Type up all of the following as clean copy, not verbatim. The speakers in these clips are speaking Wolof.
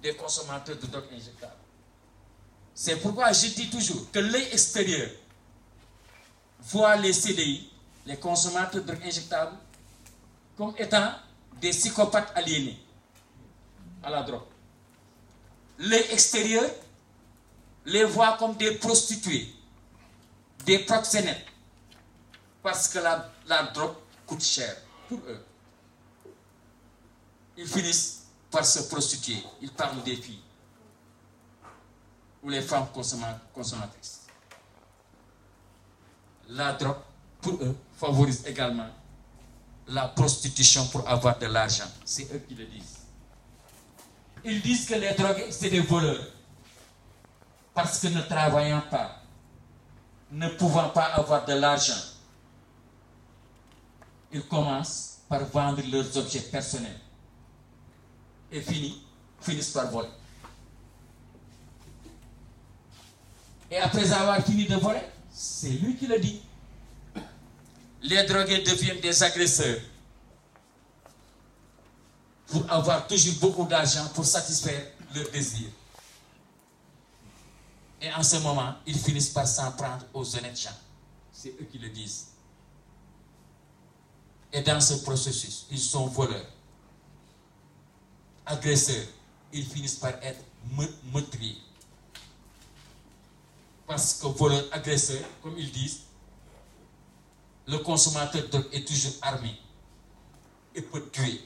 des consommateurs de drogue injectable. C'est pourquoi je dis toujours que l'œil extérieur voit les CDI, les consommateurs de drogue injectable, comme étant des psychopathes aliénés à la drogue. L'œil extérieur les voit comme des prostituées, des proxénètes, parce que la drogue coûte cher pour eux. Ils finissent par se prostituer. Ils parlent des filles ou les femmes consommatrices. La drogue, pour eux, favorise également la prostitution pour avoir de l'argent. C'est eux qui le disent. Ils disent que les drogués, c'est des voleurs. Parce que ne travaillant pas, ne pouvant pas avoir de l'argent, ils commencent par vendre leurs objets personnels et finissent par voler. Et après avoir fini de voler, c'est lui qui le dit. Les drogués deviennent des agresseurs pour avoir toujours beaucoup d'argent pour satisfaire leurs désirs. Et en ce moment, ils finissent par s'en prendre aux honnêtes gens. C'est eux qui le disent. Et dans ce processus, ils sont voleurs, agresseurs. Ils finissent par être meurtriers. Parce que voleur, agresseur, comme ils disent, le consommateur de drogue est toujours armé et peut tuer.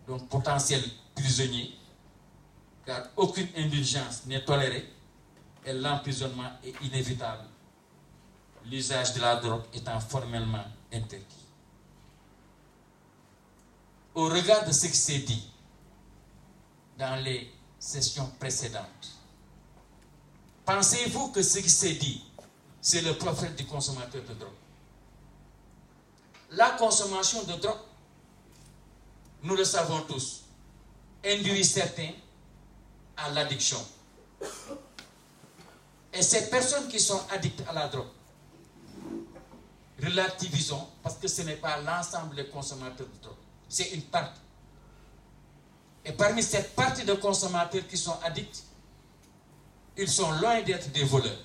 Donc, potentiel prisonnier, car aucune indulgence n'est tolérée et l'emprisonnement est inévitable, l'usage de la drogue étant formellement interdit. Au regard de ce qui s'est dit dans les sessions précédentes, pensez-vous que ce qui s'est dit, c'est le prophète du consommateur de drogue? La consommation de drogue, nous le savons tous, induit certains à l'addiction. Et ces personnes qui sont addictes à la drogue, relativisons, parce que ce n'est pas l'ensemble des consommateurs de drogue, c'est une partie. Et parmi cette partie de consommateurs qui sont addicts, ils sont loin d'être des voleurs,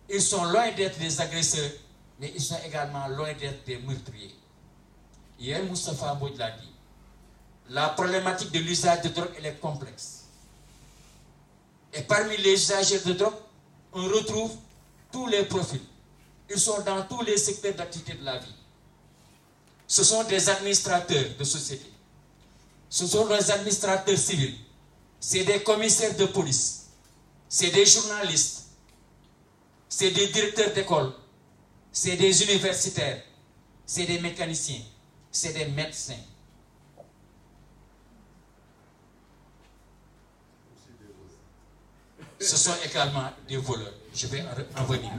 ils sont loin d'être des agresseurs, mais ils sont également loin d'être des meurtriers. Hier, Moustapha Mbodj l'a dit, la problématique de l'usage de drogue, elle est complexe. Et parmi les usagers de drogue, on retrouve tous les profils. Ils sont dans tous les secteurs d'activité de la vie. Ce sont des administrateurs de société. Ce sont des administrateurs civils. C'est des commissaires de police. C'est des journalistes. C'est des directeurs d'école. C'est des universitaires. C'est des mécaniciens. C'est des médecins. Ce sont également des voleurs. Je vais en venir.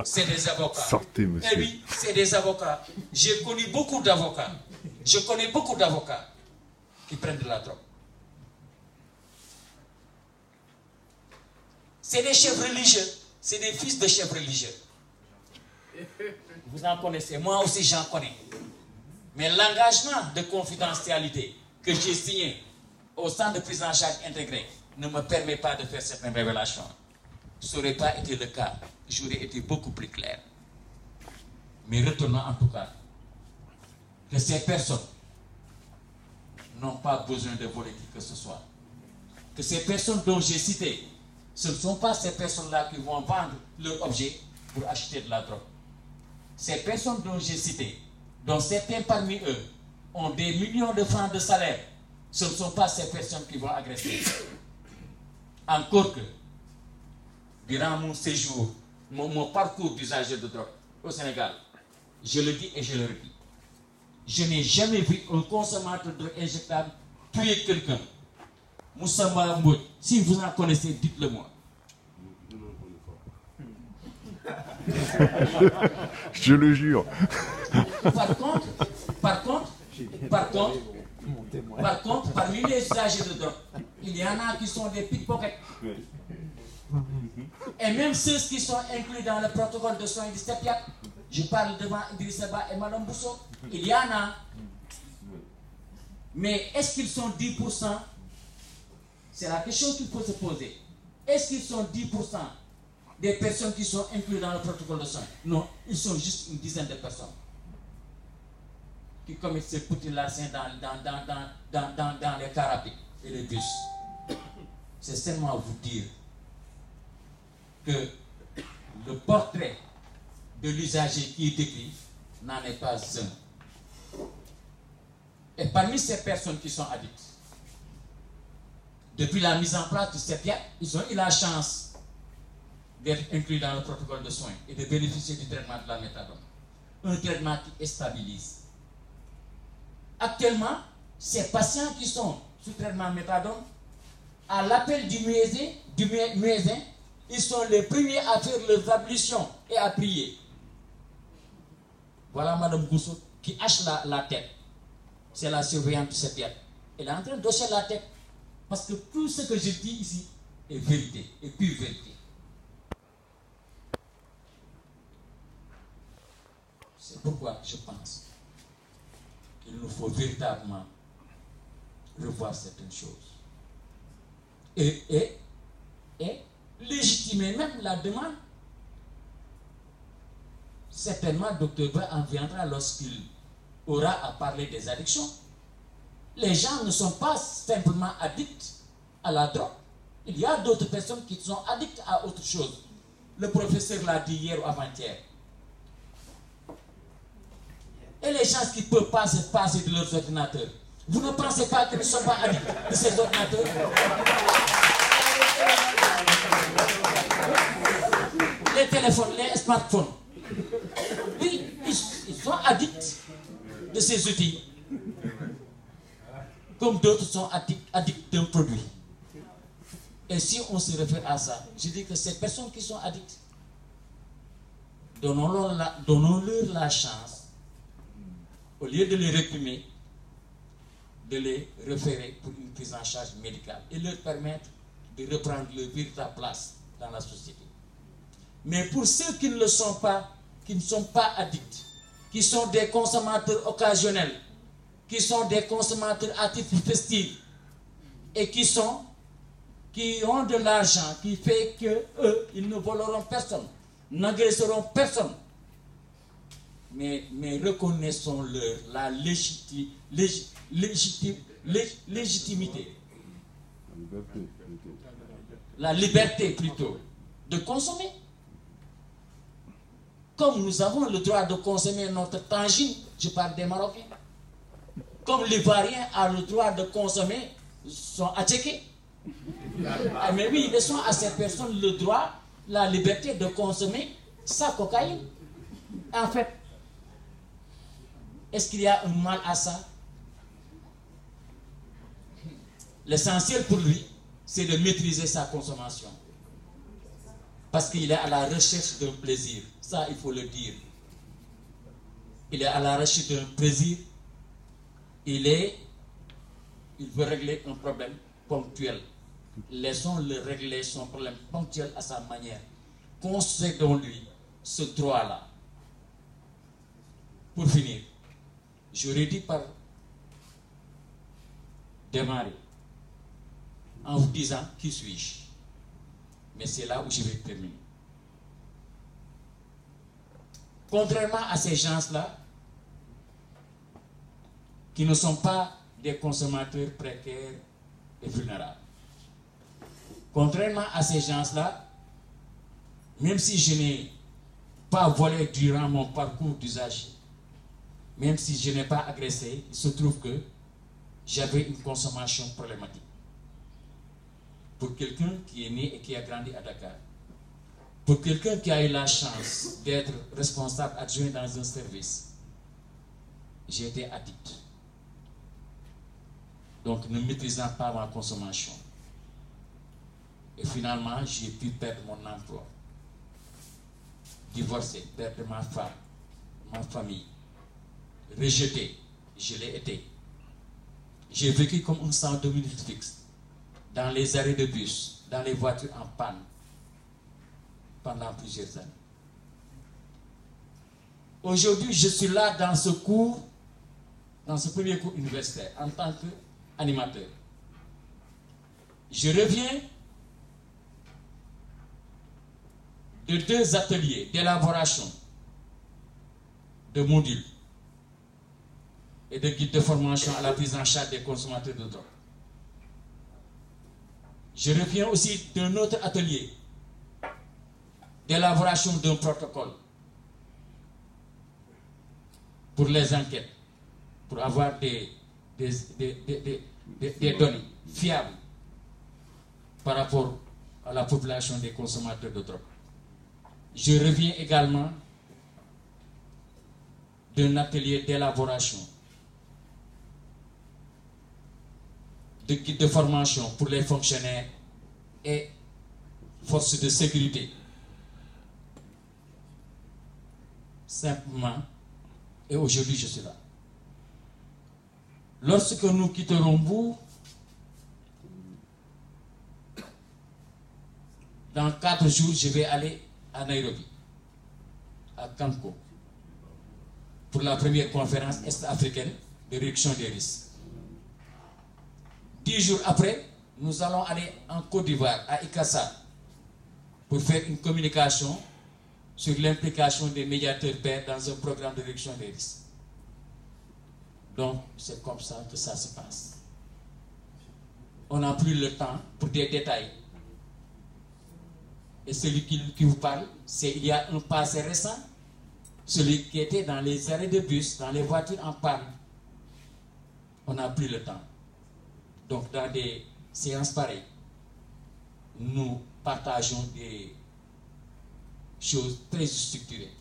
C'est des avocats. Sortez, monsieur. Eh oui, c'est des avocats. J'ai connu beaucoup d'avocats. Je connais beaucoup d'avocats qui prennent de la drogue. C'est des chefs religieux. C'est des fils de chefs religieux. Vous en connaissez. Moi aussi, j'en connais. Mais l'engagement de confidentialité que j'ai signé au centre de prise en charge intégré ne me permet pas de faire certaines révélations. Ça n'aurait pas été le cas. J'aurais été beaucoup plus clair. Mais retenons en tout cas que ces personnes n'ont pas besoin de voler qui que ce soit. Que ces personnes dont j'ai cité, ce ne sont pas ces personnes-là qui vont vendre leur objet pour acheter de la drogue. Ces personnes dont j'ai cité, dont certains parmi eux ont des millions de francs de salaire, ce ne sont pas ces personnes qui vont agresser. Encore que, durant mon séjour, mon parcours d'usager de drogue au Sénégal, je le dis et je le redis, je n'ai jamais vu un consommateur de drogue injectable tuer quelqu'un. Moussa Mbodj, si vous en connaissez, dites-le moi. Je le jure. Par contre, parmi les usagers de drogue, il y en a qui sont des pickpockets. Et même ceux qui sont inclus dans le protocole de soins du CEPIAC, je parle devant Idrissa Ba et Mme Bousso, il y en a. Mais est-ce qu'ils sont 10%? C'est la question qu'il faut se poser. Est-ce qu'ils sont 10% des personnes qui sont incluses dans le protocole de soins? Non, ils sont juste une dizaine de personnes qui commettent ces petits larcins dans les cars rapides et les bus. C'est seulement vous dire que le portrait de l'usager qui est décrit n'en est pas un. Et parmi ces personnes qui sont addictes, depuis la mise en place du CEPIAC, ils ont eu la chance d'être inclus dans le protocole de soins et de bénéficier du traitement de la méthadone. Un traitement qui stabilise. Actuellement, ces patients qui sont sous traitement méthadone, à l'appel du muezzin, ils sont les premiers à faire leurs ablutions et à prier. Voilà Madame Goussot qui hache la tête. C'est la surveillante du CEPIAC. Elle est en train d'hocher la tête. Parce que tout ce que je dis ici est vérité, et pure vérité. C'est pourquoi je pense qu'il nous faut véritablement revoir certaines choses. Et légitimer même la demande. Certainement, Dr. Ba en viendra lorsqu'il aura à parler des addictions. Les gens ne sont pas simplement addicts à la drogue. Il y a d'autres personnes qui sont addictes à autre chose. Le professeur l'a dit hier ou avant-hier. Et les gens qui ne peuvent pas se passer de leurs ordinateurs, vous ne pensez pas qu'ils ne sont pas addicts de ces ordinateurs? Les téléphones, les smartphones. Oui, ils sont addicts de ces outils. Comme d'autres sont addicts d'un produit. Et si on se réfère à ça, je dis que ces personnes qui sont addictes, donnons-leur la chance, au lieu de les réprimer, de les référer pour une prise en charge médicale et leur permettre de reprendre leur véritable place dans la société. Mais pour ceux qui ne le sont pas, qui ne sont pas addicts, qui sont des consommateurs occasionnels, qui sont des consommateurs à titre festif et qui ont de l'argent qui fait que eux, ils ne voleront personne, n'agresseront personne. Mais reconnaissons-leur la légitimité, la liberté plutôt, de consommer. Comme nous avons le droit de consommer notre tangine, je parle des Marocains. Comme l'Ivoirien a le droit de consommer son attiqué. Mais oui, laissons à ces personnes le droit, la liberté de consommer sa cocaïne. En fait, est-ce qu'il y a un mal à ça? L'essentiel pour lui, c'est de maîtriser sa consommation. Parce qu'il est à la recherche d'un plaisir. Ça, il faut le dire. Il est à la recherche d'un plaisir. Il veut régler un problème ponctuel. Laissons-le régler son problème ponctuel à sa manière. Concédons-lui ce droit-là. Pour finir, j'aurais dit par démarrer en vous disant qui suis-je. Mais c'est là où je vais terminer. Contrairement à ces gens-là, qui ne sont pas des consommateurs précaires et vulnérables. Contrairement à ces gens-là, même si je n'ai pas volé durant mon parcours d'usage, même si je n'ai pas agressé, il se trouve que j'avais une consommation problématique. Pour quelqu'un qui est né et qui a grandi à Dakar, pour quelqu'un qui a eu la chance d'être responsable adjoint dans un service, j'ai été addict. Donc, ne maîtrisant pas ma consommation. Et finalement, j'ai pu perdre mon emploi. Divorcé, perdre ma femme, ma famille. Rejeté, je l'ai été. J'ai vécu comme un sans domicile fixe. Dans les arrêts de bus, dans les voitures en panne, pendant plusieurs années. Aujourd'hui, je suis là dans ce cours dans ce premier cours universitaire en tant qu'animateur. Je reviens de 2 ateliers d'élaboration de modules et de guides de formation à la prise en charge des consommateurs de drogue. Je reviens aussi d'un autre atelier d'élaboration d'un protocole pour les enquêtes, pour avoir des données fiables par rapport à la population des consommateurs de drogue. Je reviens également d'un atelier d'élaboration de guides de formation pour les fonctionnaires et forces de sécurité. Simplement, et aujourd'hui je suis là. Lorsque nous quitterons Mbour, dans 4 jours, je vais aller à Nairobi, à Kanko, pour la première conférence est-africaine de réduction des risques. 10 jours après, nous allons aller en Côte d'Ivoire, à Ikassa, pour faire une communication sur l'implication des médiateurs pairs dans un programme de réduction des risques. Donc, c'est comme ça que ça se passe. On n'a plus le temps pour des détails. Et celui qui vous parle, c'est il y a un passé récent, celui qui était dans les arrêts de bus, dans les voitures en panne. On n'a plus le temps. Donc, dans des séances pareilles, nous partageons des choses très structurées.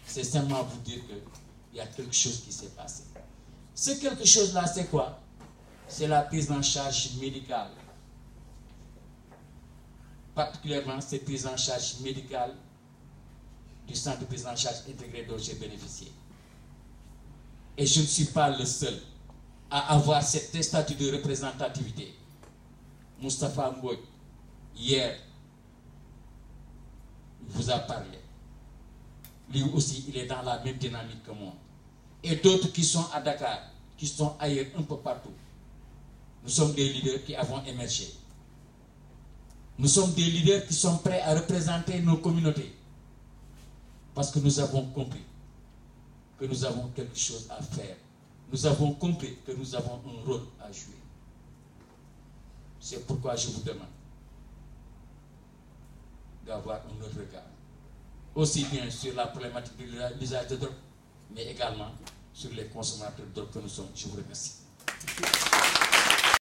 C'est seulement vous dire qu'il y a quelque chose qui s'est passé. Ce quelque chose-là, c'est quoi? C'est la prise en charge médicale. Particulièrement, cette prise en charge médicale du centre de prise en charge intégré dont j'ai bénéficié. Et je ne suis pas le seul à avoir cette statut de représentativité. Moustapha Mbodj, hier, vous a parlé. Lui aussi, il est dans la même dynamique que moi. Et d'autres qui sont à Dakar, qui sont ailleurs un peu partout. Nous sommes des leaders qui avons émergé. Nous sommes des leaders qui sont prêts à représenter nos communautés. Parce que nous avons compris que nous avons quelque chose à faire. Nous avons compris que nous avons un rôle à jouer. C'est pourquoi je vous demande d'avoir un autre regard. Aussi bien sur la problématique de l'usage de drogue, mais également sur les consommateurs de drogue que nous sommes. Je vous remercie.